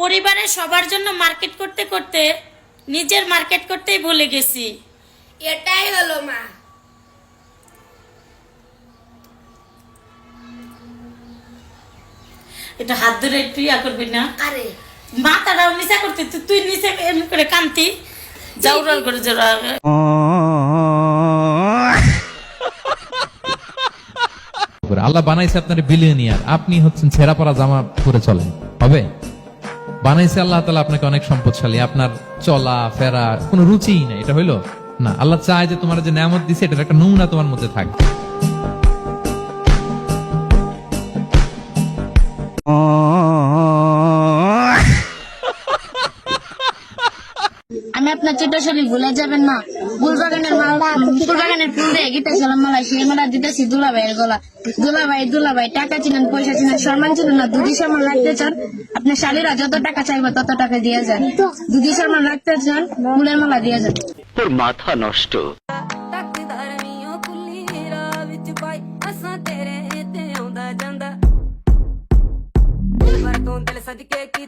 পরিবারের সবার জন্য মার্কেট করতে করতে নিজের মার্কেট করতেই ভুলে গেছি। এটাই হলো মা। এটা হাত ধরে একটু ইয়া করবি না? আরে মাথাটাও নিচা করতে তুই নিচে এমনি করে কান্তি জাউরাল করে জোরা। আল্লাহ বানাইছে আপনার বিলিয়নিয়ার, আপনি হচ্ছেন ছেঁড়া পরা জামা পরে চলেন, হবে? বানাইছে আল্লাহ তাআলা আপনাকে অনেক সম্পদশালী, আপনার চলা ফেরা কোনো রুচিই নাই, এটা হইলো না। আল্লাহ চায় যে তোমার যে নেয়ামত দিছে এটার একটা নমুনা তোমার মধ্যে থাকবে। আমি আপনার চিত্রশালী ভুলে যাবেন না। ফুলবাগানের ফুল দিয়ে গীতা সালাম মালা, সেই মালা দিতেছি দুলাভাইয়ের গলা। দুলাভাই টাকা চিনেন, পয়সা চিনেন, সম্মান চিনেন না। দুধি সম্মান রাখতে চান, আপনার শালীরা যত টাকা চাইবে তত টাকা দিয়ে যান। দুধি সম্মান রাখতে চান, ফুলের মালা দিয়ে যান। তোর মাথা নষ্ট। ਦਿਲ ਸਦਕੇ ਕੀਤਾ